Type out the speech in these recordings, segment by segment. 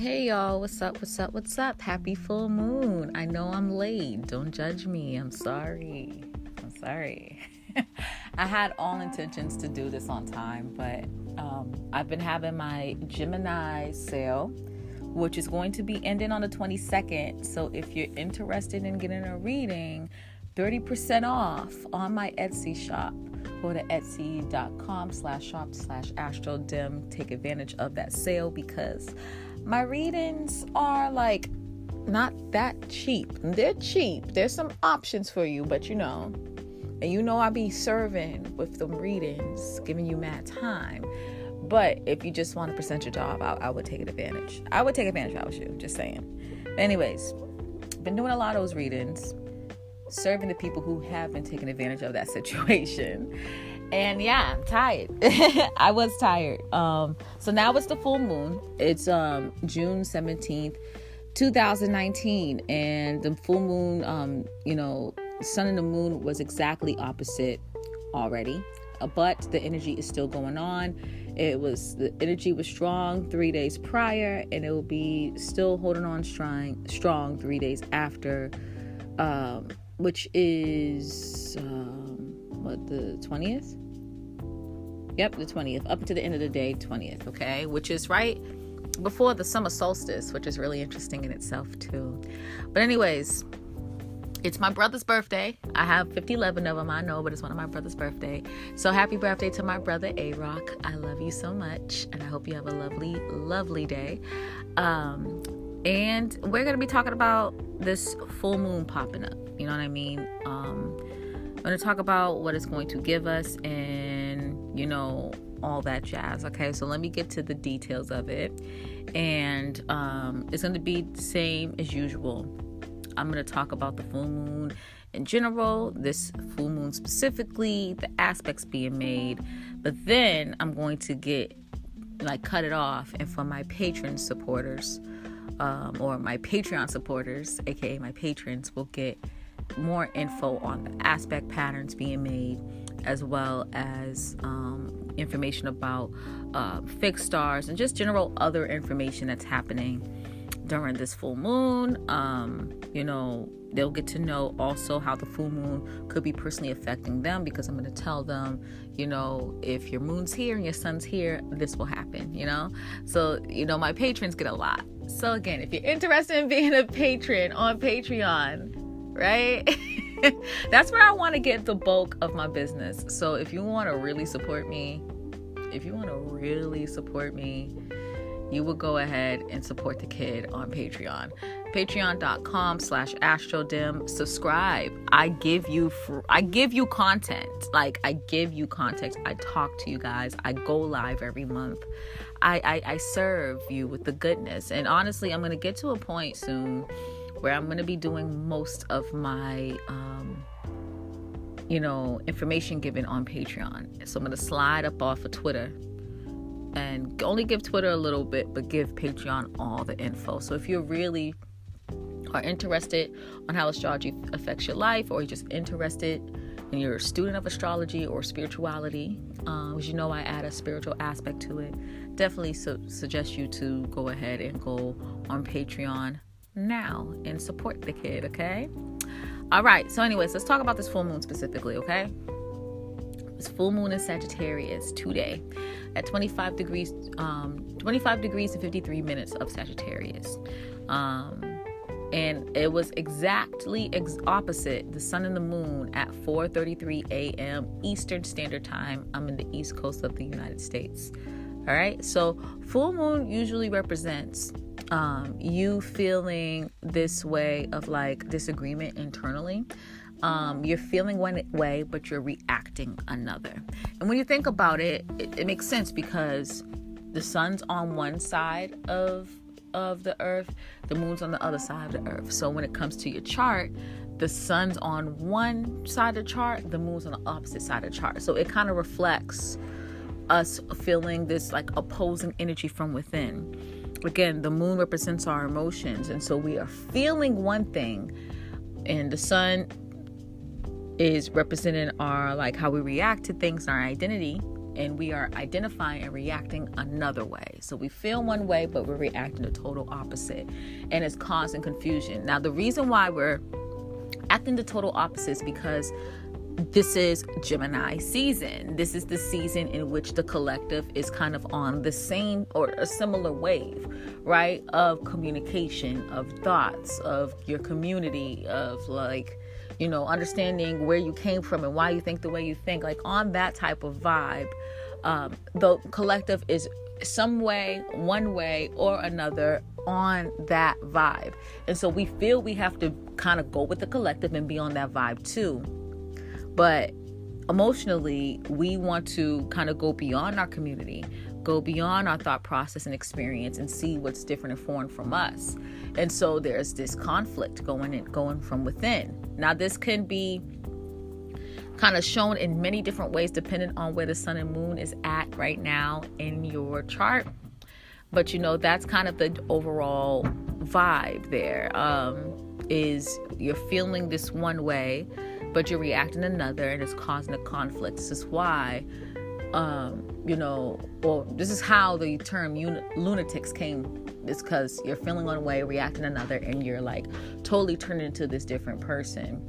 Hey y'all, what's up? Happy full moon. I know I'm late. Don't judge me. I'm sorry. I had all intentions to do this on time, but I've been having my Gemini sale, which is going to be ending on the 22nd. So if you're interested in getting a reading, 30% off on my Etsy shop. Go to etsy.com/shop/AstroDim. Take advantage of that sale because my readings are like not that cheap. They're cheap. There's some options for you, but I be serving with them readings, giving you mad time. But if you just want to present your job, I would take advantage. I would take advantage if I was you, just saying. Anyways, been doing a lot of those readings, serving the people who have been taking advantage of that situation. And yeah, I'm tired. I was tired. So now it's the full moon. It's June 17th, 2019. And the full moon, sun and the moon was exactly opposite already. But the energy is still going on. The energy was strong 3 days prior, and it will be still holding on strong 3 days after, which is the 20th? Yep, the 20th, up to the end of the day, 20th, okay? Which is right before the summer solstice, which is really interesting in itself too. But anyways, it's my brother's birthday. I have 11 of them, I know, but it's one of my brother's birthday. So happy birthday to my brother, A-Rock. I love you so much, and I hope you have a lovely, lovely day. And we're going to be talking about this full moon popping up. You know what I mean? I'm going to talk about what it's going to give us and, all that jazz. Okay, so let me get to the details of it. And it's going to be the same as usual. I'm going to talk about the full moon in general, this full moon specifically, the aspects being made. But then I'm going to cut it off. And for my patron supporters, or my Patreon supporters, aka my patrons, will get more info on the aspect patterns being made, as well as information about fixed stars and just general other information that's happening during this full moon. They'll get to know also how the full moon could be personally affecting them, because I'm going to tell them, if your moon's here and your sun's here, this will happen, So, my patrons get a lot. So again, if you're interested in being a patron on Patreon, right? That's where I want to get the bulk of my business. So if you want to really support me, you would go ahead and support the kid on Patreon. Patreon.com/AstroDim. Subscribe. I give you content. I give you context. I talk to you guys. I go live every month. I serve you with the goodness. And honestly, I'm going to get to a point soon where I'm going to be doing most of my, information given on Patreon. So I'm going to slide up off of Twitter and only give Twitter a little bit, but give Patreon all the info. So if you really are interested on how astrology affects your life, or you're just interested and you're a student of astrology or spirituality, as you know, I add a spiritual aspect to it, definitely suggest you to go ahead and go on Patreon now and support the kid, okay? All right, so anyways, let's talk about this full moon specifically, okay? This full moon in Sagittarius today at 25 degrees and 53 minutes of Sagittarius. And it was exactly opposite the sun and the moon at 4:33 a.m. Eastern Standard Time. I'm in the East Coast of the United States. All right. So full moon usually represents you feeling this way of disagreement internally. You're feeling one way, but you're reacting another. And when you think about it, it makes sense, because the sun's on one side of the earth, the moon's on the other side of the earth. So when it comes to your chart, the sun's on one side of the chart, the moon's on the opposite side of the chart. So it kind of reflects us feeling this opposing energy from within. Again, the moon represents our emotions, and so we are feeling one thing, and the sun is representing our how we react to things, our identity, and we are identifying and reacting another way. So we feel one way, but we're reacting the total opposite, and it's causing confusion. Now, the reason why we're acting the total opposite is because this is Gemini season. This is the season in which the collective is kind of on the same or a similar wave, right? Of communication, of thoughts, of your community, of like, you know, understanding where you came from and why you think the way you think. Like on that type of vibe, the collective is some way, one way or another on that vibe. And so we feel we have to kind of go with the collective and be on that vibe too. But emotionally, we want to kind of go beyond our community, go beyond our thought process and experience, and see what's different and foreign from us. And so there's this conflict going from within. Now, this can be kind of shown in many different ways, depending on where the sun and moon is at right now in your chart. But, you know, that's kind of the overall vibe there, is you're feeling this one way, but you're reacting another, and it's causing a conflict. This is why, this is how the term lunatics came. It's because you're feeling one way, reacting another, and you're like totally turning into this different person.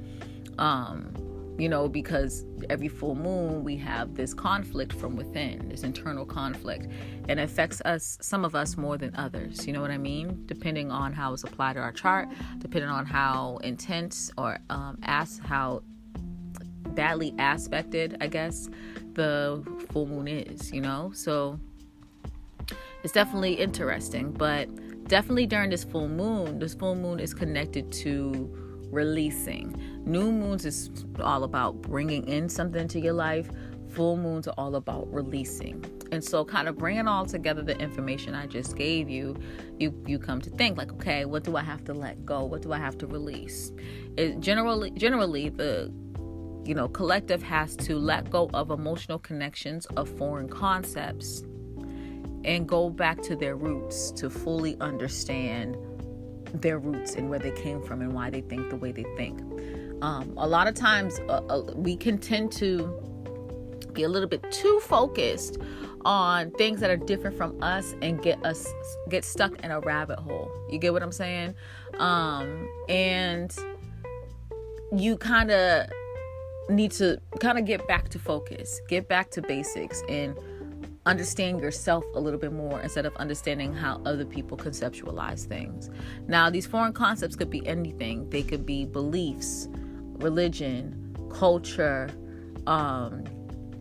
Because every full moon we have this conflict from within, this internal conflict, and it affects us, some of us more than others. You know what I mean? Depending on how it's applied to our chart, depending on how intense or how badly aspected, I guess, the full moon is, you know? So it's definitely interesting, but definitely during this full moon is connected to releasing. New moons is all about bringing in something to your life. Full moons are all about releasing. And so kind of bringing all together the information I just gave you, you come to think like, okay, what do I have to let go? What do I have to release? Generally the collective has to let go of emotional connections of foreign concepts and go back to their roots to fully understand their roots and where they came from and why they think the way they think. A lot of times we can tend to be a little bit too focused on things that are different from us and get stuck in a rabbit hole. You get what I'm saying? And you kind of need to kind of get back to focus, get back to basics, and understand yourself a little bit more instead of understanding how other people conceptualize things. Now, these foreign concepts could be anything. They could be beliefs, religion, culture,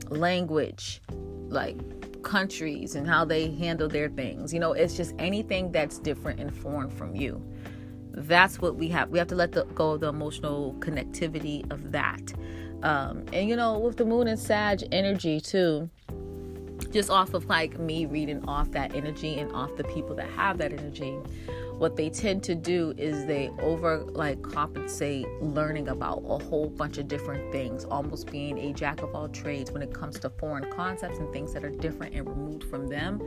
language, like countries and how they handle their things. It's just anything that's different and foreign from you. That's what we have. We have to let go of the emotional connectivity of that. With the moon and Sag energy too, just off of like me reading off that energy and off the people that have that energy, what they tend to do is they compensate learning about a whole bunch of different things, almost being a jack of all trades when it comes to foreign concepts and things that are different and removed from them,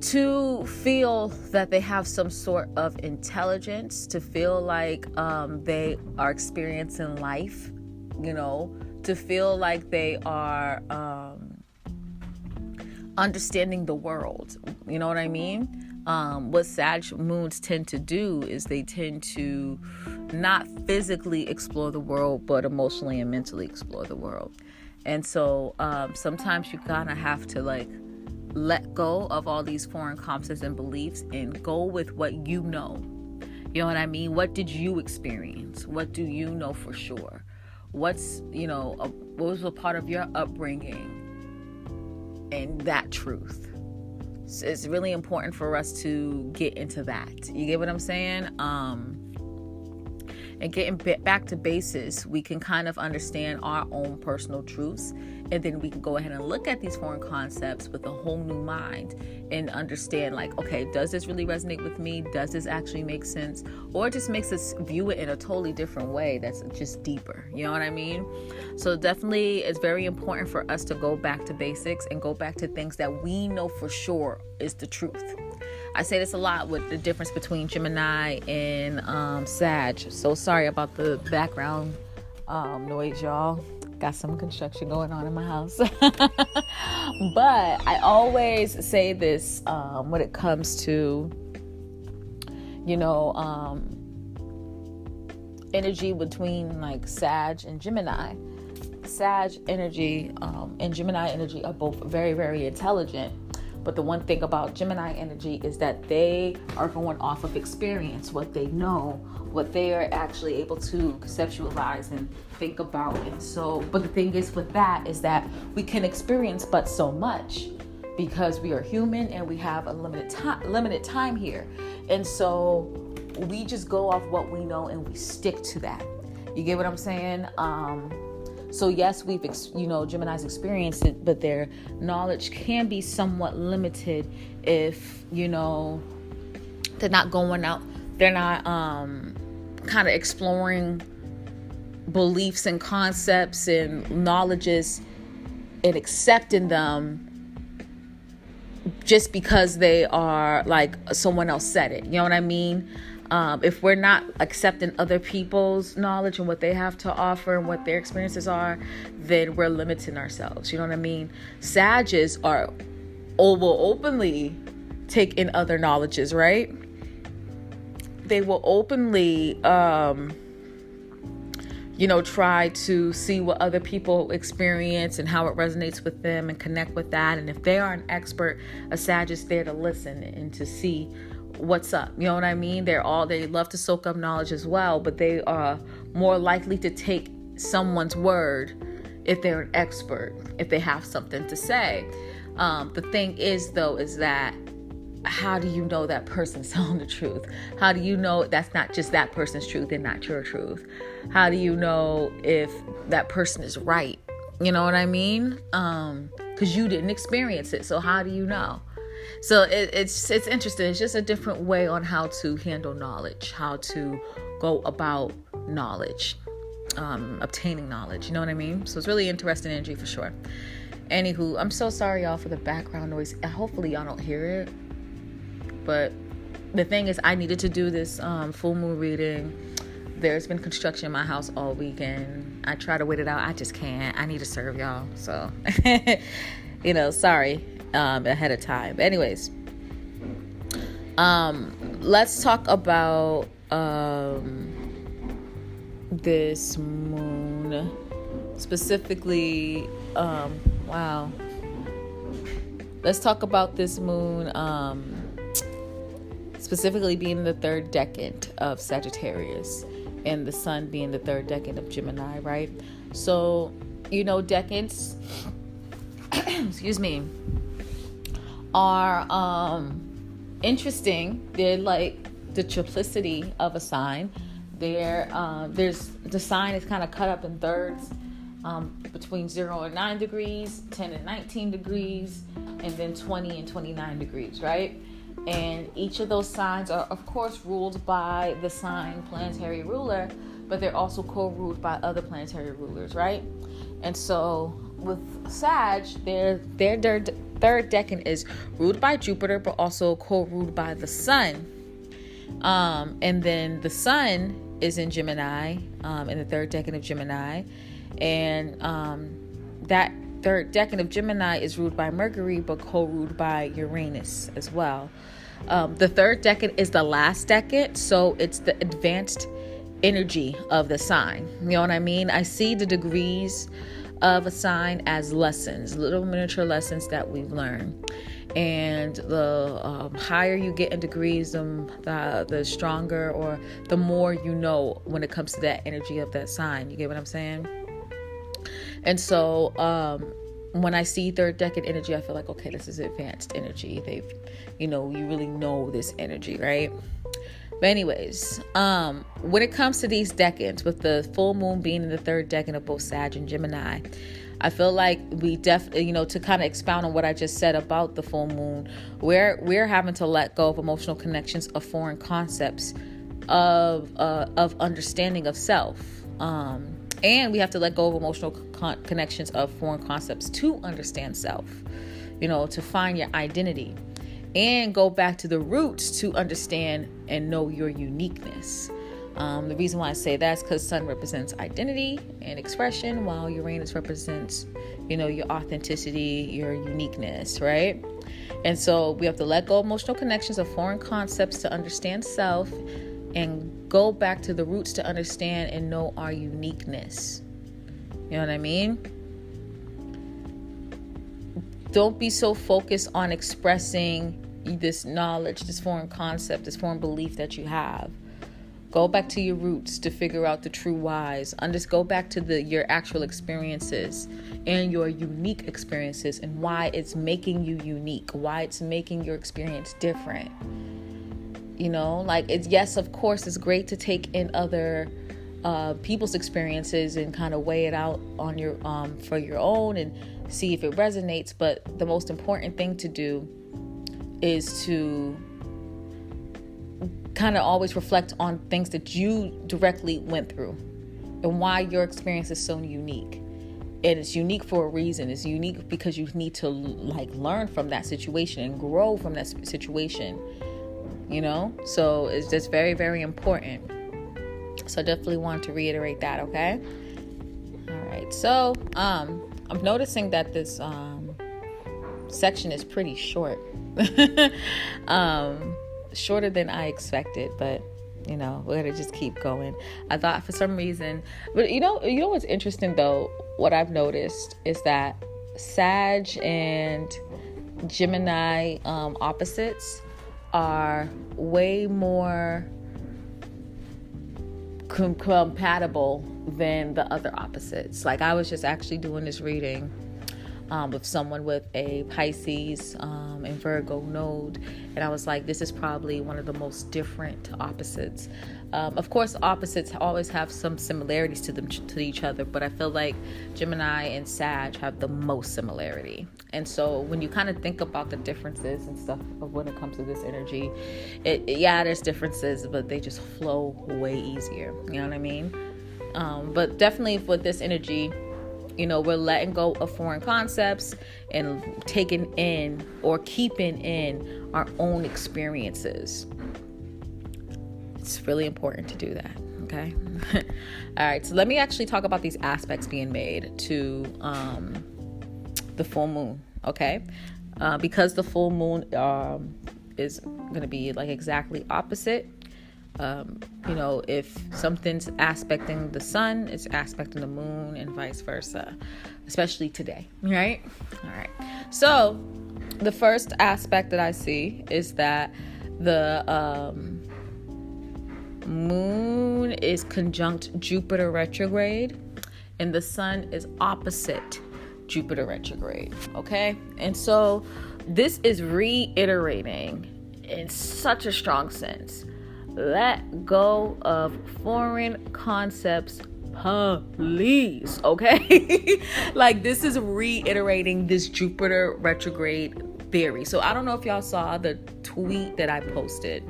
to feel that they have some sort of intelligence, to feel like they are experiencing life, to feel like they are understanding the world. You know what I mean? What Sag moons tend to do is they tend to not physically explore the world, but emotionally and mentally explore the world. And so sometimes you kind of have to let go of all these foreign concepts and beliefs and go with what you know. You know what I mean? What did you experience? What do you know for sure? What was a part of your upbringing and that truth? So it's really important for us to get into that. You get what I'm saying? And getting back to basis, we can kind of understand our own personal truths, and then we can go ahead and look at these foreign concepts with a whole new mind and understand, okay, does this really resonate with me? Does this actually make sense? Or it just makes us view it in a totally different way that's just deeper. You know what I mean? So definitely it's very important for us to go back to basics and go back to things that we know for sure is the truth. I say this a lot with the difference between Gemini and Sag. So sorry about the background noise, y'all. Got some construction going on in my house. But I always say this when it comes to, energy between like Sag and Gemini. Sag energy and Gemini energy are both very, very intelligent. But the one thing about Gemini energy is that they are going off of experience, what they know, what they are actually able to conceptualize and think about. And so, but the thing is with that is that we can experience but so much because we are human and we have a limited time here. And so we just go off what we know and we stick to that. You get what I'm saying? So yes, we've, Gemini's experienced it, but their knowledge can be somewhat limited if, they're not going out, they're not kind of exploring beliefs and concepts and knowledges and accepting them just because they are like someone else said it. You know what I mean? If we're not accepting other people's knowledge and what they have to offer and what their experiences are, then we're limiting ourselves. You know what I mean? Sages will openly take in other knowledges, right? They will openly, try to see what other people experience and how it resonates with them and connect with that. And if they are an expert, a Sag is there to listen and to see what's up. You know what I mean? They love to soak up knowledge as well, but they are more likely to take someone's word if they're an expert, if they have something to say. The thing is that how do you know that person's telling the truth? How do you know that's not just that person's truth and not your truth? How do you know if that person is right? You know what I mean? Because you didn't experience it. So how do you know? So it's interesting. It's just a different way on how to handle knowledge, how to go about knowledge, obtaining knowledge. You know what I mean? So it's really interesting energy for sure. Anywho, I'm so sorry, y'all, for the background noise. Hopefully y'all don't hear it. But the thing is, I needed to do this full moon reading. There's been construction in my house all weekend. I try to wait it out. I just can't. I need to serve y'all. So, sorry ahead of time. But anyways, let's talk about this moon. Specifically, let's talk about this moon specifically being the third decan of Sagittarius and the sun being the third decan of Gemini, right? So, decans, excuse me, are interesting. They're like the triplicity of a sign. The sign is kind of cut up in thirds, between 0 and 9 degrees, 10 and 19 degrees, and then 20 and 29 degrees, right? And each of those signs are, of course, ruled by the sign planetary ruler, but they're also co-ruled by other planetary rulers, right? And so with Sag, their third decan is ruled by Jupiter, but also co-ruled by the sun. And then the sun is in Gemini, in the third decan of Gemini. And that third decan of Gemini is ruled by Mercury, but co-ruled by Uranus as well. The third decan is the last decan, so it's the advanced energy of the sign. You know what I mean? I see the degrees of a sign as lessons, little miniature lessons that we've learned. And the higher you get in degrees, the stronger or the more you know when it comes to that energy of that sign. You get what I'm saying? And so when I see third decan energy, I feel like, okay, this is advanced energy. You really know this energy, right? But anyways, when it comes to these decans, with the full moon being in the third decan of both Sag and Gemini, I feel like we definitely, to kind of expound on what I just said about the full moon, we're having to let go of emotional connections of foreign concepts of understanding of self. And we have to let go of emotional connections of foreign concepts to understand self, to find your identity and go back to the roots to understand and know your uniqueness. The reason why I say that is because sun represents identity and expression, while Uranus represents, your authenticity, your uniqueness, right? And so we have to let go of emotional connections of foreign concepts to understand self and go back to the roots to understand and know our uniqueness. You know what I mean? Don't be so focused on expressing this knowledge, this foreign concept, this foreign belief that you have. Go back to your roots to figure out the true whys. Just go back to your actual experiences and your unique experiences and why it's making you unique, why it's making your experience different. Yes, of course, it's great to take in other people's experiences and kind of weigh it out on your for your own and see if it resonates. But the most important thing to do is to kind of always reflect on things that you directly went through and why your experience is so unique. And it's unique for a reason. It's unique because you need to learn from that situation and grow from that situation, so it's just very, very important. So I definitely want to reiterate that. Okay. All right. So I'm noticing that this section is pretty short. Shorter than I expected, but we're gonna just keep going. I thought for some reason, but you know what's interesting though, what I've noticed is that Sag and Gemini opposites are way more compatible than the other opposites. Like, I was just actually doing this reading with someone with a Pisces and Virgo node, and I was like, this is probably one of the most different opposites. Of course, opposites always have some similarities to each other, but I feel like Gemini and Sag have the most similarity. And so when you kind of think about the differences and stuff of when it comes to this energy, there's differences, but they just flow way easier. You know what I mean? But definitely for this energy, we're letting go of foreign concepts and taking in or keeping in our own experiences. It's really important to do that. Okay. All right. So let me actually talk about these aspects being made to the full moon. Okay. Because the full moon is going to be exactly opposite. If something's aspecting the sun, it's aspecting the moon and vice versa, especially today, right? All right. So the first aspect that I see is that the moon is conjunct Jupiter retrograde and the sun is opposite Jupiter retrograde. Okay. And so this is reiterating in such a strong sense. Let go of foreign concepts, please. Okay. This is reiterating this Jupiter retrograde theory. So I don't know if y'all saw the tweet that I posted.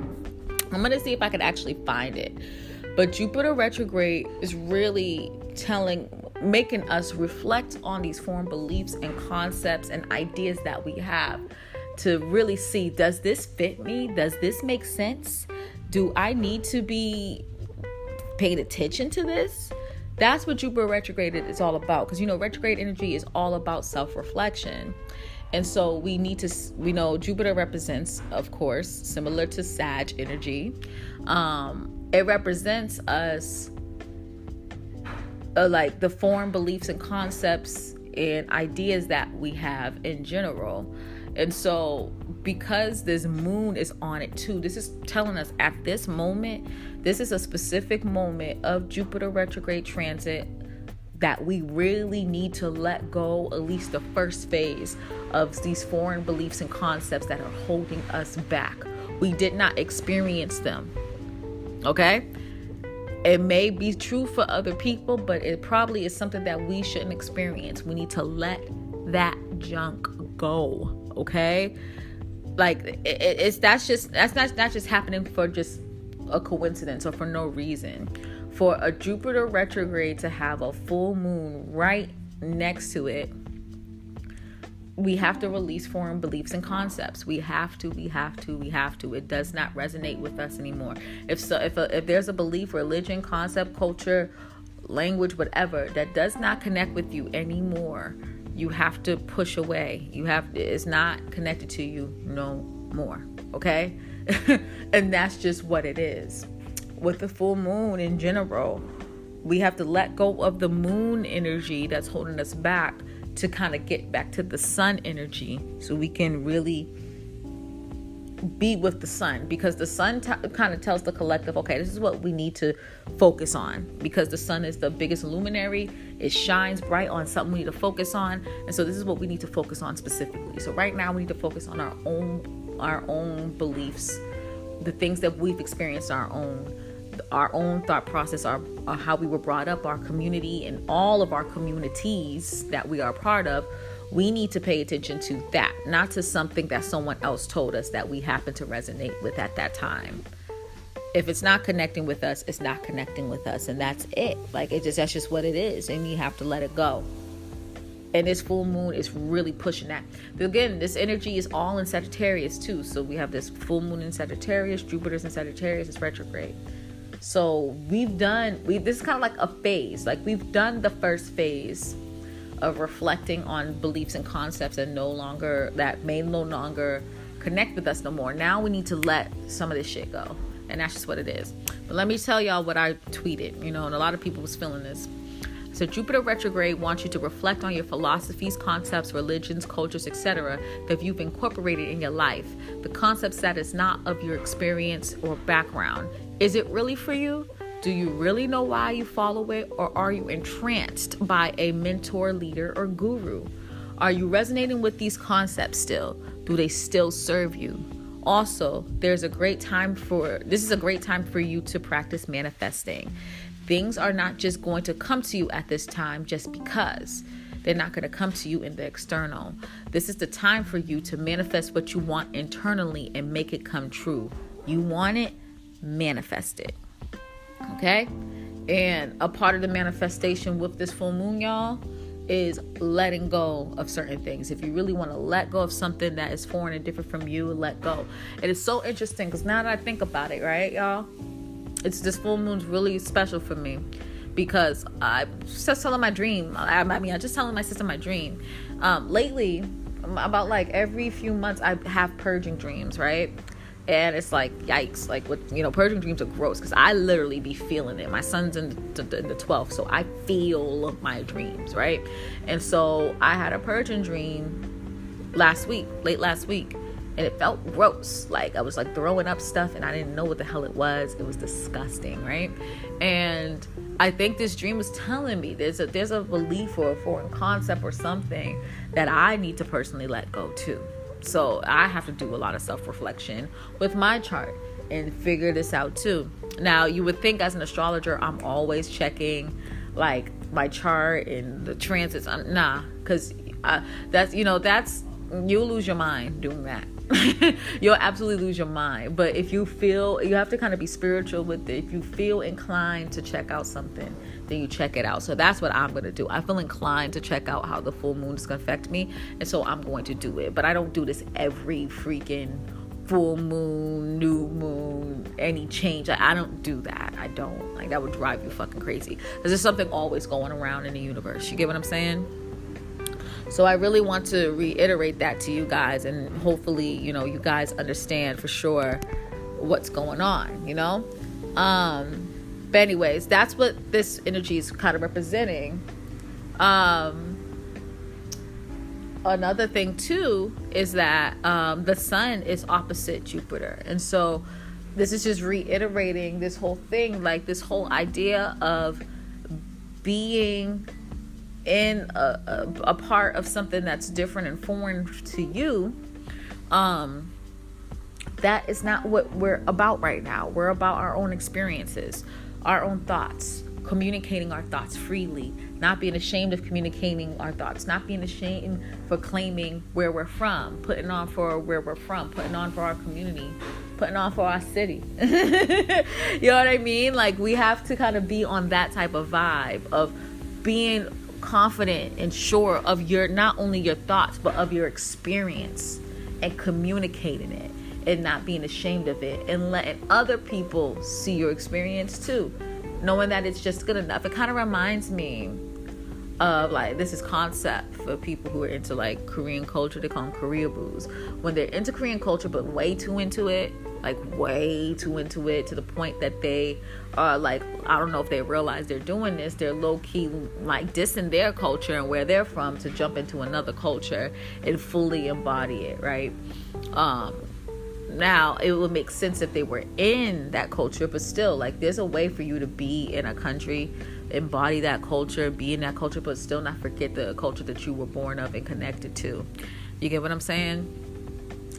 I'm going to see if I can actually find it. But Jupiter retrograde is really making us reflect on these foreign beliefs and concepts and ideas that we have to really see, does this fit me? Does this make sense? Do I need to be paying attention to this? That's what Jupiter retrograde is all about. Because, retrograde energy is all about self-reflection. And so we know Jupiter represents, of course, similar to Sag energy. It represents us the foreign beliefs and concepts and ideas that we have in general. And so because this moon is on it too, this is telling us at this moment, this is a specific moment of Jupiter retrograde transit that we really need to let go, at least the first phase of these foreign beliefs and concepts that are holding us back. We did not experience them. Okay? It may be true for other people, but it probably is something that we shouldn't experience. We need to let that junk go. Okay? That's not just happening for just a coincidence or for no reason. For a Jupiter retrograde to have a full moon right next to it, we have to release foreign beliefs and concepts. We have to. It does not resonate with us anymore. If there's a belief, religion, concept, culture, language, whatever, that does not connect with you anymore, you have to push away. It's not connected to you no more. Okay? And that's just what it is. With the full moon in general, we have to let go of the moon energy that's holding us back to kind of get back to the sun energy, so we can really be with the sun, because the sun kind of tells the collective, okay, this is what we need to focus on, because the sun is the biggest luminary. It shines bright on something we need to focus on, and so this is what we need to focus on specifically. So right now we need to focus on our own beliefs, the things that we've experienced, our own thought process, our how we were brought up, our community, and all of our communities that we are part of. We need to pay attention to that, not to something that someone else told us that we happen to resonate with at that time. If it's not connecting with us, it's not connecting with us, and that's it. Like, that's just what it is, and you have to let it go. And this full moon is really pushing that. But again, this energy is all in Sagittarius too. So we have this full moon in Sagittarius, Jupiter's in Sagittarius, it's retrograde. So this is kind of like a phase. Like, we've done the first phase of reflecting on beliefs and concepts that may no longer connect with us no more. Now we need to let some of this shit go. And that's just what it is. But let me tell y'all what I tweeted, and a lot of people was feeling this. So Jupiter retrograde wants you to reflect on your philosophies, concepts, religions, cultures, etc. that you've incorporated in your life. The concepts that is not of your experience or background. Is it really for you? Do you really know why you follow it, or are you entranced by a mentor, leader, or guru? Are you resonating with these concepts still? Do they still serve you? Also, this is a great time for you to practice manifesting. Things are not just going to come to you at this time just because. They're not going to come to you in the external. This is the time for you to manifest what you want internally and make it come true. You want it, manifest it. Okay? And a part of the manifestation with this full moon, y'all, is letting go of certain things. If you really want to let go of something that is foreign and different from you, let go. It is so interesting because now that I think about it, right, y'all, this full moon's really special for me, because I just telling my dream. I just telling my sister my dream. Lately, about like every few months, I have purging dreams, right? And it's like, yikes, like, what, purging dreams are gross, because I literally be feeling it. My son's in the 12th, so I feel my dreams, right? And so I had a purging dream late last week, and it felt gross. Like, I was like throwing up stuff, and I didn't know what the hell it was. It was disgusting, right? And I think this dream was telling me there's a belief or a foreign concept or something that I need to personally let go too. So I have to do a lot of self-reflection with my chart and figure this out too. Now, you would think as an astrologer, I'm always checking like my chart and the transits. Nah, because you'll lose your mind doing that. You'll absolutely lose your mind. But if you have to kind of be spiritual with it. If you feel inclined to check out something, then you check it out. So that's what I'm going to do. I feel inclined to check out how the full moon is going to affect me, and so I'm going to do it. But I don't do this every freaking full moon, new moon, any change. I don't do that. I don't. Like, that would drive you fucking crazy, because there's something always going around in the universe. You get what I'm saying? So I really want to reiterate that to you guys, and hopefully, you guys understand for sure what's going on, But anyways, that's what this energy is kind of representing. Another thing too is that the sun is opposite Jupiter. And so this is just reiterating this whole thing, like this whole idea of being in a part of something that's different and foreign to you. That is not what we're about right now. We're about our own experiences, our own thoughts, communicating our thoughts freely, not being ashamed of communicating our thoughts, not being ashamed for claiming where we're from, putting on for where we're from, putting on for our community, putting on for our city. You know what I mean? Like, we have to kind of be on that type of vibe of being confident and sure of not only your thoughts, but of your experience, and communicating it and not being ashamed of it, and letting other people see your experience too, knowing that it's just good enough. It kind of reminds me of like, this is concept for people who are into like Korean culture. They call them Korea boos. When they're into Korean culture but way too into it, like way too into it, to the point that they are like, I don't know if they realize they're doing this, they're low-key like dissing their culture and where they're from to jump into another culture and fully embody it, right? Now it would make sense if they were in that culture, but still, like, there's a way for you to be in a country, embody that culture, be in that culture, but still not forget the culture that you were born of and connected to. You get what I'm saying?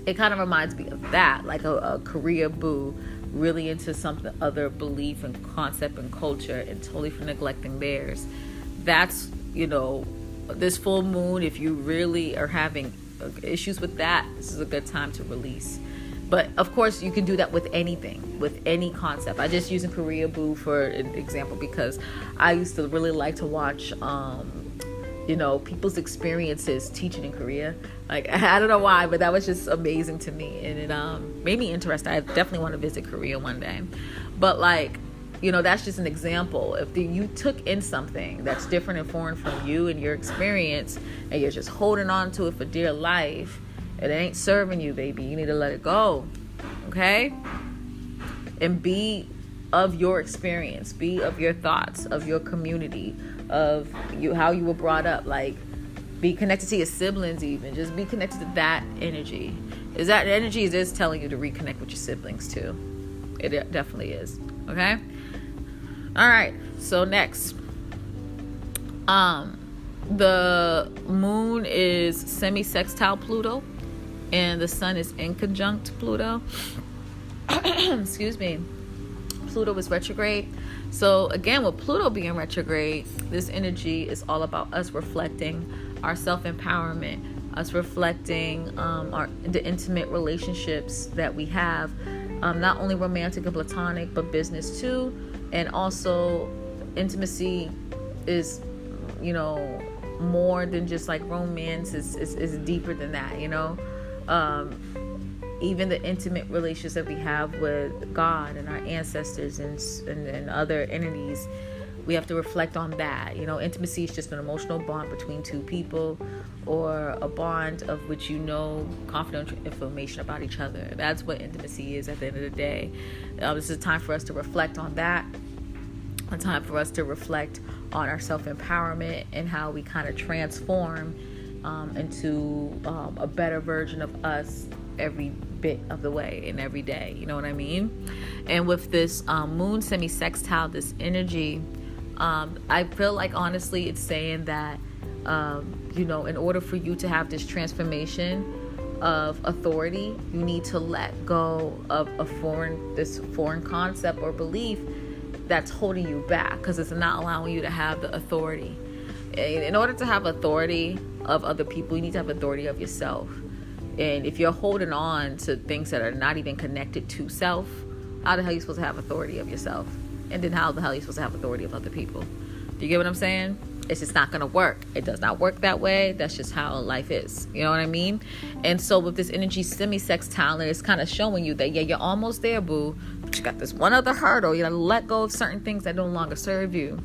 It kind of reminds me of that, like a Korea boo, really into something other belief and concept and culture, and totally for neglecting theirs. That's, you know, this full moon, if you really are having issues with that, this is a good time to release. But of course, you can do that with anything, with any concept. I just using Korea boo for an example because I used to really like to watch you know, people's experiences teaching in Korea. Like, I don't know why, but that was just amazing to me, and it made me interested. I definitely want to visit Korea one day. But like, you know, that's just an example. If you took in something that's different and foreign from you and your experience, and you're just holding on to it for dear life, it ain't serving you, baby. You need to let it go, okay? And be of your experience, be of your thoughts, of your community, of you, how you were brought up. Like, be connected to your siblings, even just be connected to that energy. Is that energy is telling you to reconnect with your siblings too? It definitely is. Okay. All right. So next, the moon is semi-sextile Pluto, and the sun is in conjunct Pluto. Excuse me. Pluto is retrograde. So again, with Pluto being retrograde, this energy is all about us reflecting our self-empowerment, us reflecting the intimate relationships that we have, not only romantic and platonic, but business too. And also, intimacy is, you know, more than just like romance. Is deeper than that, you know. Even the intimate relationships that we have with God and our ancestors and other entities, we have to reflect on that. You know, intimacy is just an emotional bond between two people, or a bond of which you know confidential information about each other. That's what intimacy is at the end of the day. This is a time for us to reflect on that, a time for us to reflect on our self-empowerment and how we kind of transform into a better version of us every bit of the way and every day. You know what I mean? And with this moon semi-sextile, this energy, I feel like honestly it's saying that you know, in order for you to have this transformation of authority, you need to let go of this foreign concept or belief that's holding you back, because it's not allowing you to have the authority. In order to have authority of other people, you need to have authority of yourself. And if you're holding on to things that are not even connected to self, how the hell are you supposed to have authority of yourself? And then how the hell are you supposed to have authority of other people? Do you get what I'm saying? It's just not going to work. It does not work that way. That's just how life is. You know what I mean? And so with this energy semi-sextile, it's kind of showing you that, yeah, you're almost there, boo. But you got this one other hurdle. You got to let go of certain things that no longer serve you,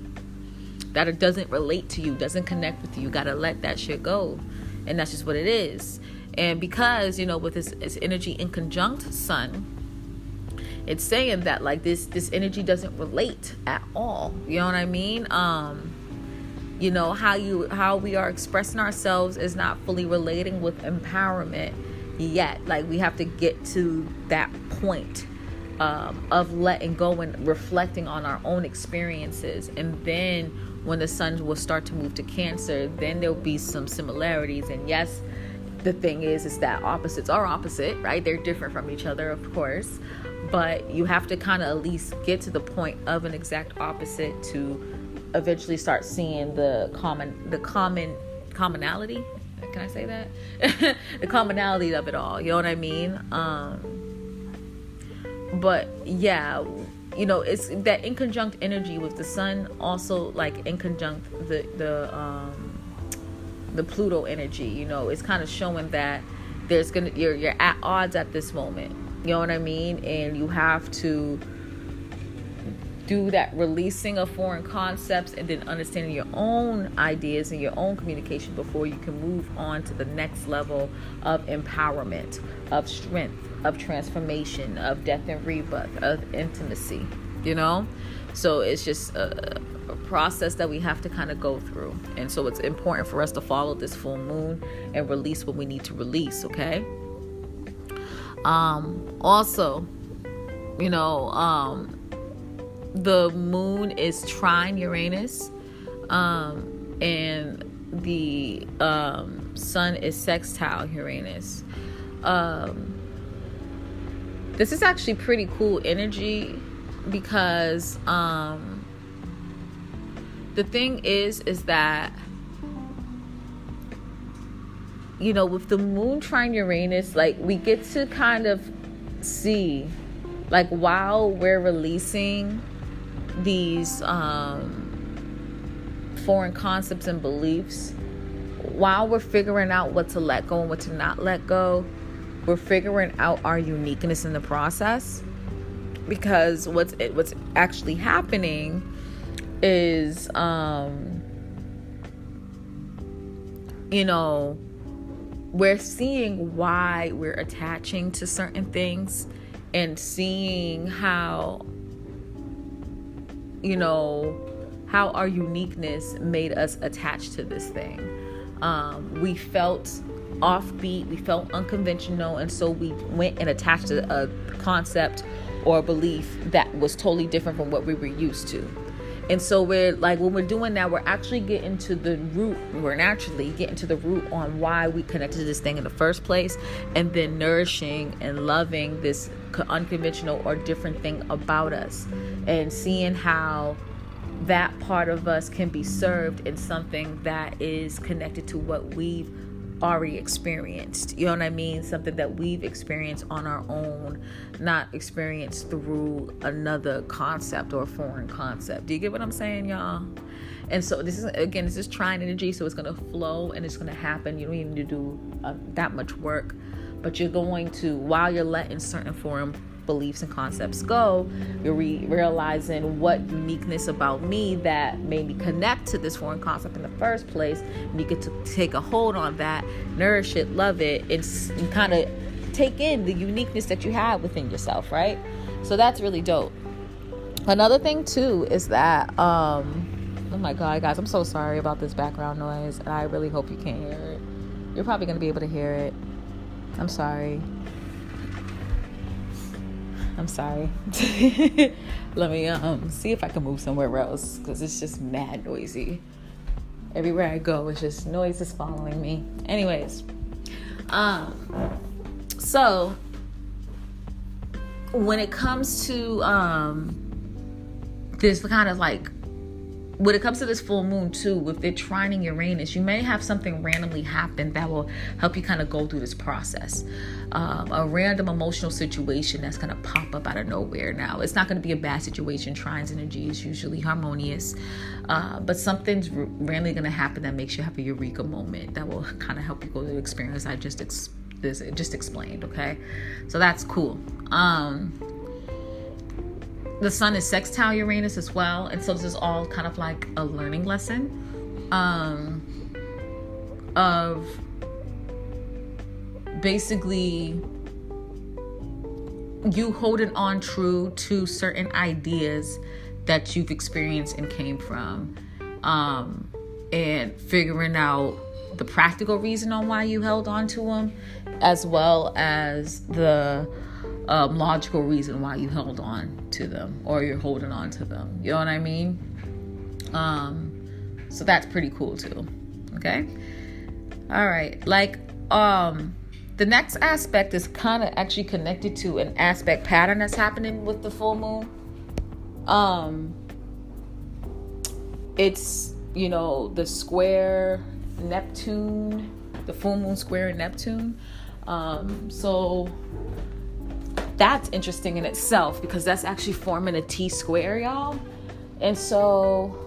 that it doesn't relate to you, doesn't connect with you. You got to let that shit go. And that's just what it is. And because, you know, with this energy in conjunct sun, it's saying that like this energy doesn't relate at all. You know what I mean? You know, how we are expressing ourselves is not fully relating with empowerment yet. Like, we have to get to that point of letting go and reflecting on our own experiences. And then when the sun will start to move to Cancer, then there'll be some similarities. And yes, the thing is that opposites are opposite, right? They're different from each other, of course, but you have to kind of at least get to the point of an exact opposite to eventually start seeing the commonality. Can I say that? The commonality of it all. You know what I mean? But yeah, you know, it's that in conjunct energy with the sun, also like in conjunct the Pluto energy. You know, it's kind of showing that you're at odds at this moment. You know what I mean? And you have to do that releasing of foreign concepts and then understanding your own ideas and your own communication before you can move on to the next level of empowerment, of strength, of transformation, of death and rebirth, of intimacy, you know? So it's just a process that we have to kind of go through. And so it's important for us to follow this full moon and release what we need to release, okay? Also, you know, the moon is trine Uranus, and the sun is sextile Uranus. This is actually pretty cool energy because the thing is that, you know, with the moon trine Uranus, like, we get to kind of see, like, while we're releasing these foreign concepts and beliefs, while we're figuring out what to let go and what to not let go, we're figuring out our uniqueness in the process. Because what's actually happening is, you know, we're seeing why we're attaching to certain things and seeing how, you know, how our uniqueness made us attach to this thing. We felt offbeat, we felt unconventional, and so we went and attached to a concept or a belief that was totally different from what we were used to. And so we're like, when we're doing that, we're actually getting to the root. We're naturally getting to the root on why we connected to this thing in the first place, and then nourishing and loving this unconventional or different thing about us, and seeing how that part of us can be served in something that is connected to what we've already experienced. You know what I mean? Something that we've experienced on our own, not experienced through another concept or foreign concept. Do you get what I'm saying, y'all? And so this is trine energy, so it's going to flow and it's going to happen. You don't even need to do that much work, but you're going to, while you're letting certain foreign beliefs and concepts go, you're realizing what uniqueness about me that made me connect to this foreign concept in the first place, and you get to take a hold on that, nourish it, love it, and kind of take in the uniqueness that you have within yourself, right? So that's really dope. Another thing too is that oh my god, guys, I'm so sorry about this background noise, and I really hope you can't hear it. You're probably going to be able to hear it. I'm sorry. Let me see if I can move somewhere else, because it's just mad noisy. Everywhere I go, it's just noise is following me. Anyways, so when it comes to this kind of like, when it comes to this full moon too, with it trining Uranus, you may have something randomly happen that will help you kind of go through this process. A random emotional situation that's going to pop up out of nowhere. Now, it's not going to be a bad situation. Trine's energy is usually harmonious, but something's randomly going to happen that makes you have a eureka moment that will kind of help you go through the experience I just explained. Okay, so that's cool. The sun is sextile Uranus as well, and so this is all kind of like a learning lesson of basically you holding on true to certain ideas that you've experienced and came from, and figuring out the practical reason on why you held on to them, as well as the logical reason why you held on to them, or you're holding on to them. You know what I mean? So that's pretty cool too. Okay. All right. Like, the next aspect is kind of actually connected to an aspect pattern that's happening with the full moon. It's, you know, the square Neptune, the full moon square in Neptune. So that's interesting in itself, because that's actually forming a T square, y'all. And so,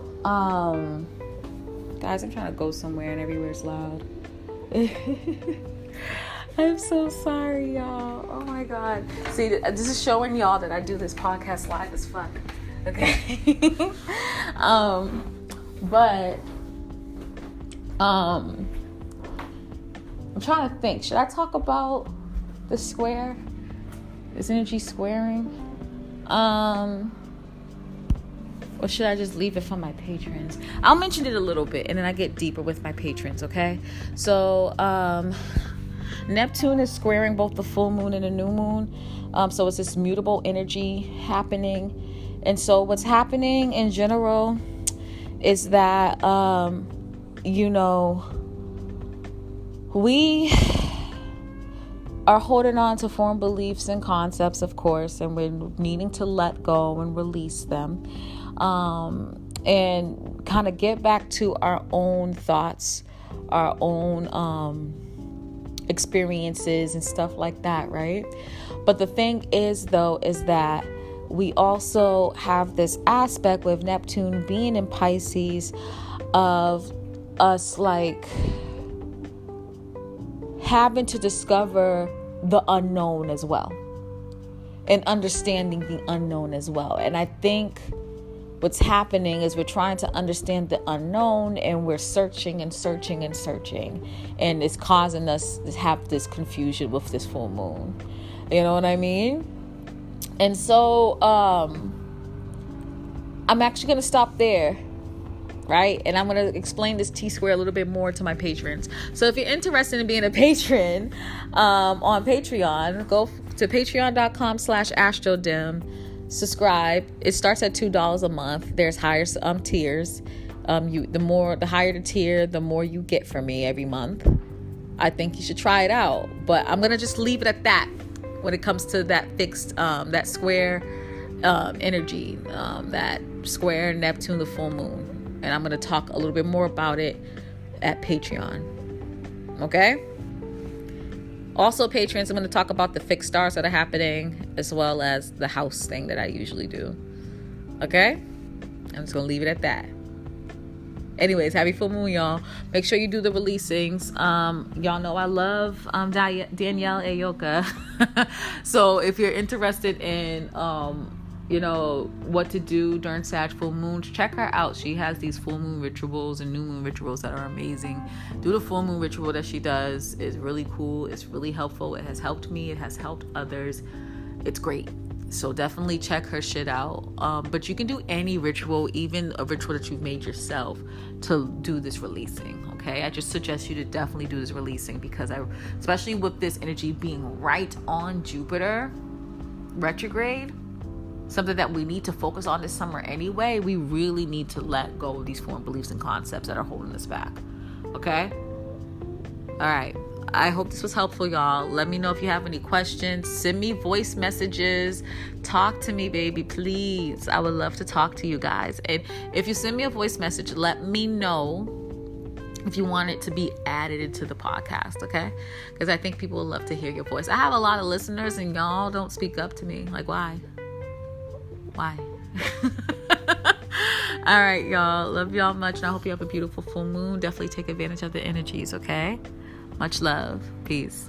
guys, I'm trying to go somewhere and everywhere's loud. I'm so sorry, y'all. Oh my God. See, this is showing y'all that I do this podcast live as fuck. Okay. But I'm trying to think. Should I talk about the square? This energy squaring? Or should I just leave it for my patrons? I'll mention it a little bit and then I get deeper with my patrons, okay? So, Neptune is squaring both the full moon and the new moon. So it's this mutable energy happening. And so what's happening in general is that, we are holding on to formed beliefs and concepts, of course, and we're needing to let go and release them. And kind of get back to our own thoughts, our own experiences and stuff like that, right? But the thing is, though, is that we also have this aspect with Neptune being in Pisces of us like having to discover the unknown as well and understanding the unknown as well. And I think what's happening is we're trying to understand the unknown and we're searching and searching and searching, and it's causing us to have this confusion with this full moon. You know what I mean? And so I'm actually going to stop there, right? And I'm going to explain this T-square a little bit more to my patrons. So if you're interested in being a patron on Patreon, go to patreon.com/ASTRODIM. Subscribe. It starts at $2 a month. There's higher tiers. The higher the tier, the more you get from me every month. I think you should try it out. But I'm going to just leave it at that when it comes to that fixed, that square energy, that square Neptune, the full moon. And I'm going to talk a little bit more about it at Patreon. Okay? Also, patrons, I'm going to talk about the fixed stars that are happening as well as the house thing that I usually do. Okay? I'm just going to leave it at that. Anyways, happy full moon, y'all. Make sure you do the releasings. Y'all know I love Danielle Ayoka. So if you're interested in what to do during Sag full moon, check her out. She has these full moon rituals and new moon rituals that are amazing. Do the full moon ritual that she does. It's really cool. It's really helpful. It has helped me. It has helped others. It's great. So definitely check her shit out. But you can do any ritual, even a ritual that you've made yourself, to do this releasing. Okay, I just suggest you to definitely do this releasing because especially with this energy being right on Jupiter retrograde, something that we need to focus on this summer anyway, we really need to let go of these foreign beliefs and concepts that are holding us back. Okay? All right. I hope this was helpful, y'all. Let me know if you have any questions. Send me voice messages. Talk to me, baby, please. I would love to talk to you guys. And if you send me a voice message, let me know if you want it to be added into the podcast, okay? Because I think people would love to hear your voice. I have a lot of listeners and y'all don't speak up to me. Like, why? Why? All right, y'all. Love y'all much. And I hope you have a beautiful full moon. Definitely take advantage of the energies, okay? Much love. Peace.